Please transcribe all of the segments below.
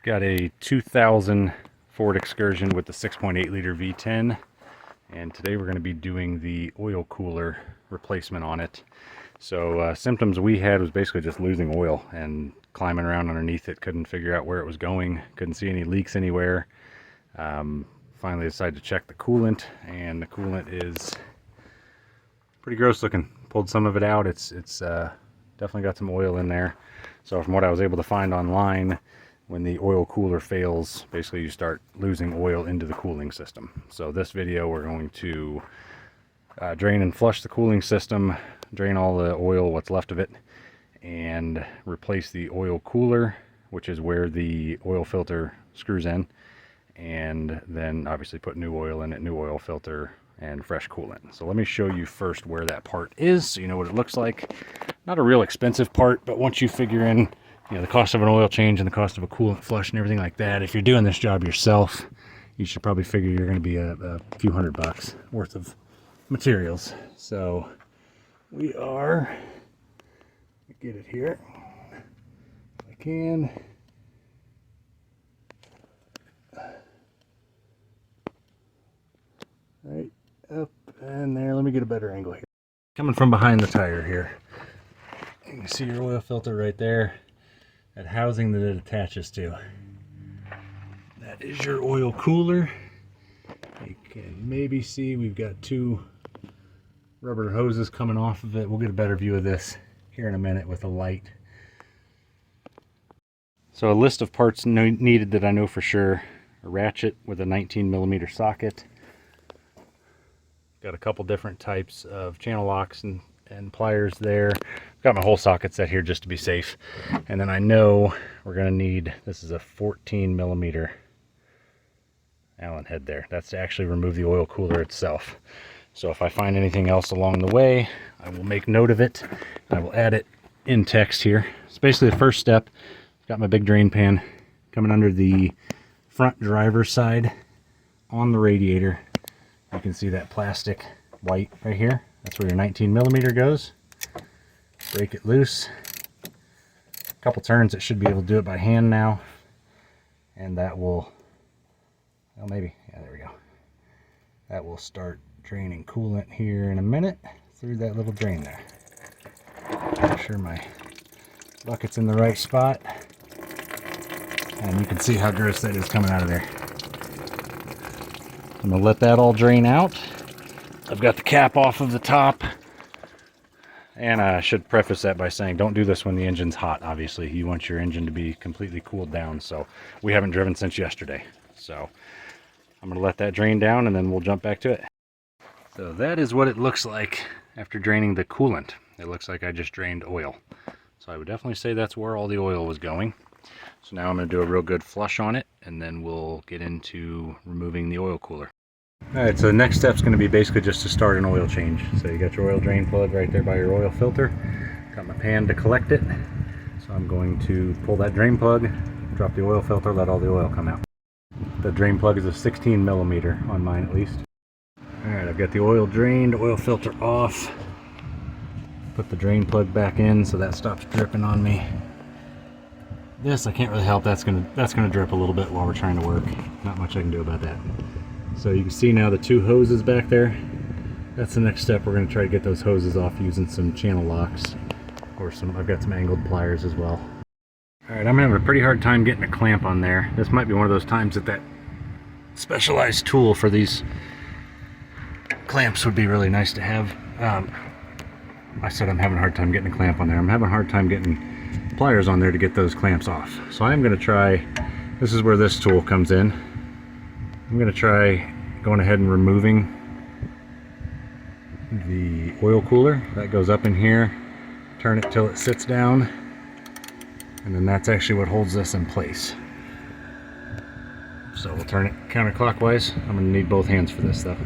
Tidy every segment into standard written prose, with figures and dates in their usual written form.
Got a 2000 Ford Excursion with the 6.8 liter V10, and today we're going to be doing the oil cooler replacement on it. So symptoms we had was basically just losing oil and climbing around underneath it, couldn't figure out where it was going, couldn't see any leaks anywhere. Finally decided to check the coolant, and the coolant is pretty gross looking. Pulled some of it out. It's definitely got some oil in there. So from what I was able to find online, when the oil cooler fails, basically you start losing oil into the cooling system. So this video we're going to drain and flush the cooling system, drain all the oil, what's left of it, and replace the oil cooler, which is where the oil filter screws in, and then obviously put new oil in it, new oil filter, and fresh coolant. So let me show you first where that part is so you know what it looks like. Not a real expensive part, but once you figure in the cost of an oil change and the cost of a coolant flush and everything like that, if you're doing this job yourself, you should probably figure you're going to be a few $100 worth of materials. So we are, get it here if I can. Right up and there. Let me get a better angle here. Coming from behind the tire here, you can see your oil filter right there. That housing that it attaches to, that is your oil cooler. You can maybe see we've got two rubber hoses coming off of it. We'll get a better view of this here in a minute with a light. So a list of parts needed that I know for sure: a ratchet with a 19mm socket. Got a couple different types of channel locks and pliers there. Got my whole socket set here just to be safe. And then I know we're going to need, this is a 14mm Allen head there. That's to actually remove the oil cooler itself. So if I find anything else along the way, I will make note of it. I will add it in text here. It's basically the first step. Got my big drain pan coming under the front driver's side on the radiator. You can see that plastic white right here. That's where your 19mm goes. Break it loose. A couple turns, it should be able to do it by hand now. And that will, well, maybe, yeah, there we go. That will start draining coolant here in a minute through that little drain there. Make sure my bucket's in the right spot. And you can see how gross that is coming out of there. I'm going to let that all drain out. I've got the cap off of the top. And I should preface that by saying don't do this when the engine's hot, obviously. You want your engine to be completely cooled down. So we haven't driven since yesterday. So I'm going to let that drain down and then we'll jump back to it. So that is what it looks like after draining the coolant. It looks like I just drained oil. So I would definitely say that's where all the oil was going. So now I'm going to do a real good flush on it, and then we'll get into removing the oil cooler. Alright, so the next step is going to be basically just to start an oil change. So you got your oil drain plug right there by your oil filter. Got my pan to collect it. So I'm going to pull that drain plug, drop the oil filter, let all the oil come out. The drain plug is a 16mm on mine at least. Alright, I've got the oil drained, oil filter off. Put the drain plug back in so that stops dripping on me. This I can't really help. That's gonna drip a little bit while we're trying to work. Not much I can do about that. So you can see now the two hoses back there. That's the next step. We're going to try to get those hoses off using some channel locks, or I've got some angled pliers as well. Alright, I'm having a pretty hard time getting a clamp on there. This might be one of those times that specialized tool for these clamps would be really nice to have. I said I'm having a hard time getting a clamp on there. I'm having a hard time getting pliers on there to get those clamps off. So I'm going to try, this is where this tool comes in. I'm going to try going ahead and removing the oil cooler. That goes up in here, turn it till it sits down, and then that's actually what holds this in place. So we'll turn it counterclockwise. I'm going to need both hands for this though.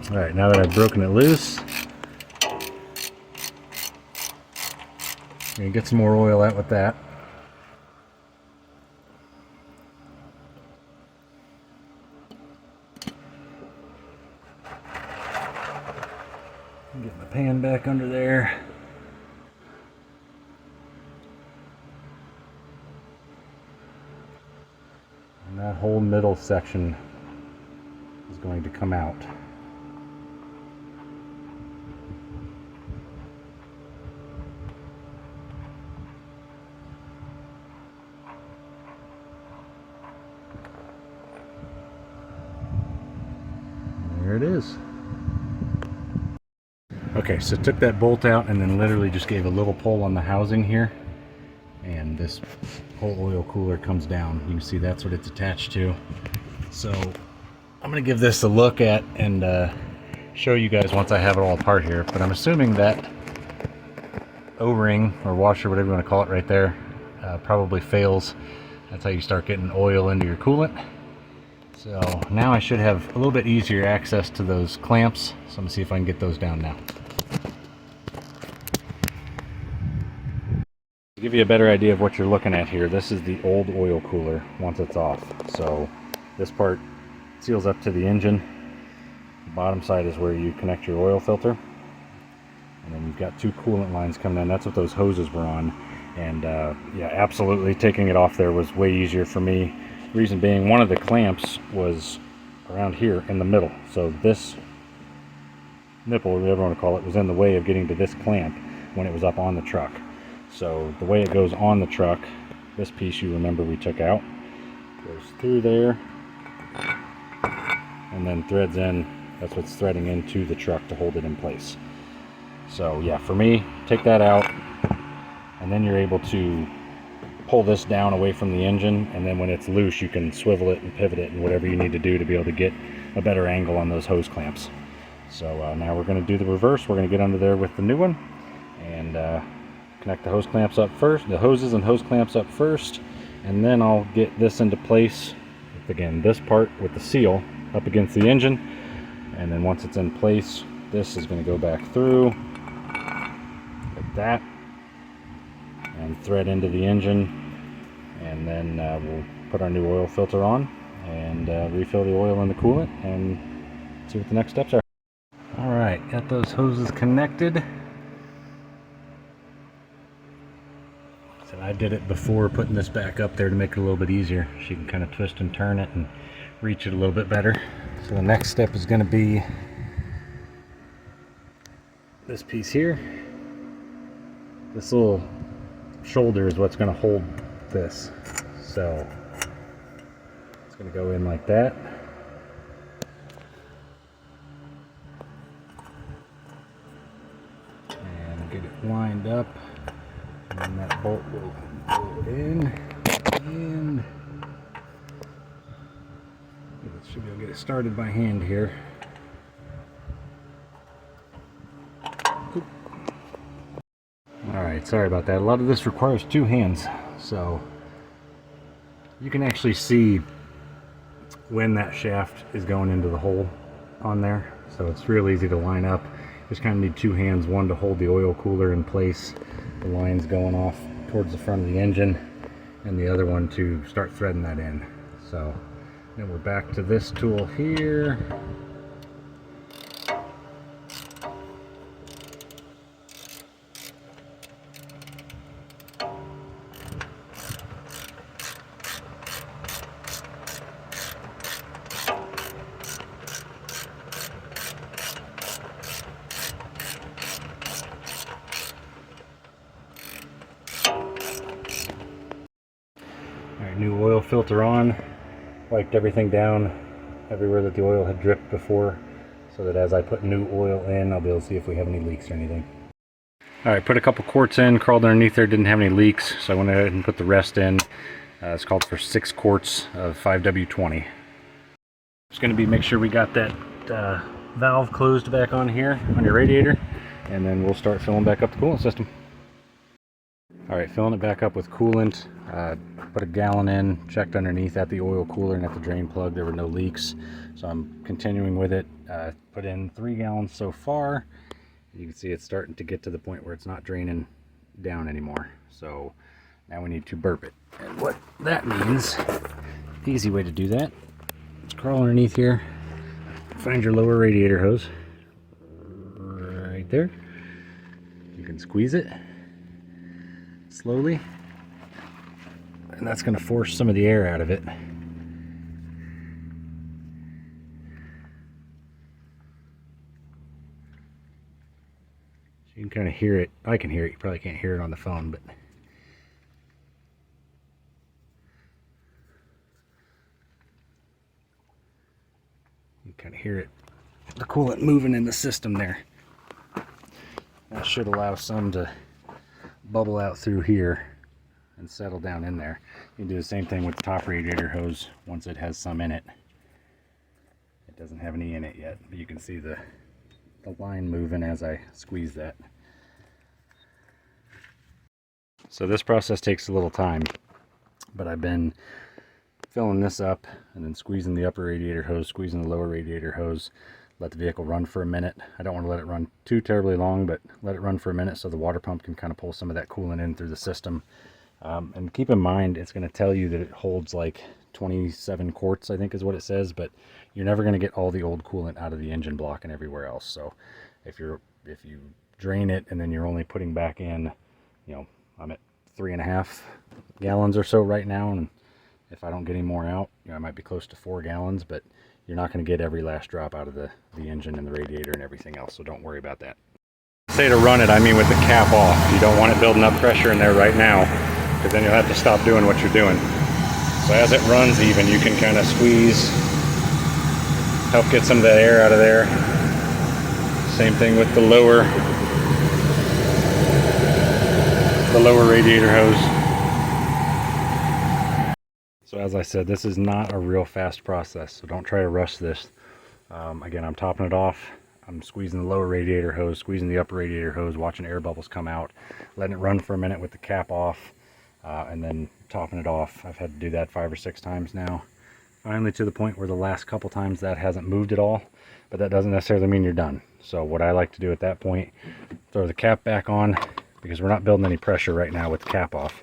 Alright, now that I've broken it loose, I'm going to get some more oil out with that. Get my pan back under there. And that whole middle section is going to come out. There it is. Okay, so took that bolt out and then literally just gave a little pull on the housing here, and this whole oil cooler comes down. You can see that's what it's attached to. So I'm going to give this a look at and show you guys once I have it all apart here. But I'm assuming that O-ring or washer, whatever you want to call it right there, probably fails. That's how you start getting oil into your coolant. So now I should have a little bit easier access to those clamps. So I'm going to see if I can get those down now. To give you a better idea of what you're looking at here, this is the old oil cooler once it's off. So this part seals up to the engine. The bottom side is where you connect your oil filter. And then you've got two coolant lines coming in. That's what those hoses were on. And yeah, absolutely taking it off there was way easier for me. Reason being, one of the clamps was around here in the middle. So this nipple, whatever you want to call it, was in the way of getting to this clamp when it was up on the truck. So the way it goes on the truck, this piece you remember we took out, goes through there and then threads in. That's what's threading into the truck to hold it in place. So yeah, for me, take that out and then you're able to pull this down away from the engine, and then when it's loose you can swivel it and pivot it and whatever you need to do to be able to get a better angle on those hose clamps. So now we're going to do the reverse. We're going to get under there with the new one and connect the hose clamps up first, the hoses and hose clamps up first, and then I'll get this into place with, again, this part with the seal up against the engine, and then once it's in place, this is going to go back through like that and thread into the engine, and then we'll put our new oil filter on and refill the oil in the coolant and see what the next steps are. Alright, got those hoses connected. So I did it before putting this back up there to make it a little bit easier. So you can kind of twist and turn it and reach it a little bit better. So the next step is going to be this piece here. This little shoulder is what's going to hold this. So it's going to go in like that. And get it lined up. And then that bolt will go in. And should be able to get it started by hand here. Alright, sorry about that. A lot of this requires two hands, so you can actually see when that shaft is going into the hole on there, so it's real easy to line up. Just kind of need two hands, one to hold the oil cooler in place, the lines going off towards the front of the engine, and the other one to start threading that in. So then we're back to this tool here. Alright, new oil filter on. Wiped everything down everywhere that the oil had dripped before, so that as I put new oil in, I'll be able to see if we have any leaks or anything. Alright, put a couple quarts in, crawled underneath there, didn't have any leaks, so I went ahead and put the rest in. It's called for 6 quarts of 5W20. Just going to be make sure we got that valve closed back on here on your radiator, and then we'll start filling back up the coolant system. Alright, filling it back up with coolant. Put a gallon in, checked underneath at the oil cooler and at the drain plug. There were no leaks, so I'm continuing with it. Put in 3 gallons so far. You can see it's starting to get to the point where it's not draining down anymore. So now we need to burp it. And what that means, the easy way to do that, is crawl underneath here, find your lower radiator hose, right there. You can squeeze it slowly, and that's going to force some of the air out of it. kind of hear it. I can hear it. You probably can't hear it on the phone, but you kind of hear it. The coolant moving in the system there. That should allow some to bubble out through here and settle down in there. You can do the same thing with the top radiator hose once it has some in it. It doesn't have any in it yet, but you can see the line moving as I squeeze that. So this process takes a little time, but I've been filling this up and then squeezing the upper radiator hose, squeezing the lower radiator hose, let the vehicle run for a minute. I don't want to let it run too terribly long, but let it run for a minute so the water pump can kind of pull some of that coolant in through the system. And keep in mind, it's going to tell you that it holds like 27 quarts, I think is what it says, but you're never going to get all the old coolant out of the engine block and everywhere else. So if you drain it and then you're only putting back in, you know, I'm at 3.5 gallons or so right now, and if I don't get any more out, you know, I might be close to 4 gallons, but you're not going to get every last drop out of the engine and the radiator and everything else, so don't worry about that. Say to run it, I mean with the cap off. You don't want it building up pressure in there right now, because then you'll have to stop doing what you're doing. So as it runs even, you can kind of squeeze, help get some of that air out of there. Same thing with the lower radiator hose. So as I said, this is not a real fast process, so don't try to rush this. Again, I'm topping it off. I'm squeezing the lower radiator hose, squeezing the upper radiator hose, watching air bubbles come out, letting it run for a minute with the cap off, and then topping it off. I've had to do that 5 or 6 times now. Finally to the point where the last couple times that hasn't moved at all, but that doesn't necessarily mean you're done. So what I like to do at that point, throw the cap back on, because we're not building any pressure right now with the cap off.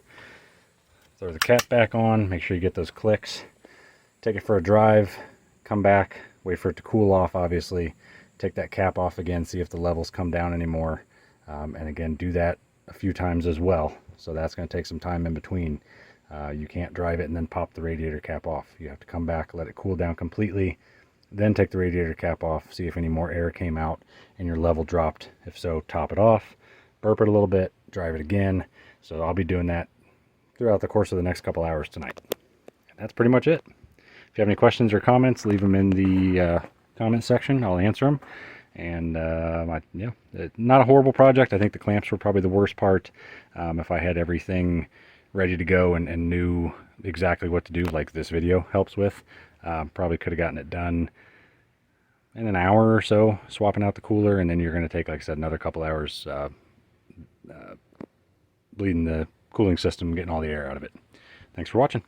Throw the cap back on, make sure you get those clicks, take it for a drive, come back, wait for it to cool off obviously, take that cap off again, see if the levels come down anymore, and again do that a few times as well. So that's going to take some time in between. You can't drive it and then pop the radiator cap off. You have to come back, let it cool down completely, then take the radiator cap off, see if any more air came out and your level dropped. If so, top it off, burp it a little bit, drive it again. So I'll be doing that throughout the course of the next couple hours tonight. And that's pretty much it. If you have any questions or comments, leave them in the comment section. I'll answer them. And yeah, not a horrible project. I think the clamps were probably the worst part. If I had everything ready to go and knew exactly what to do, like this video helps with, probably could have gotten it done in an hour or so, swapping out the cooler, and then you're going to take, like I said, another couple hours bleeding the cooling system, getting all the air out of it. Thanks for watching.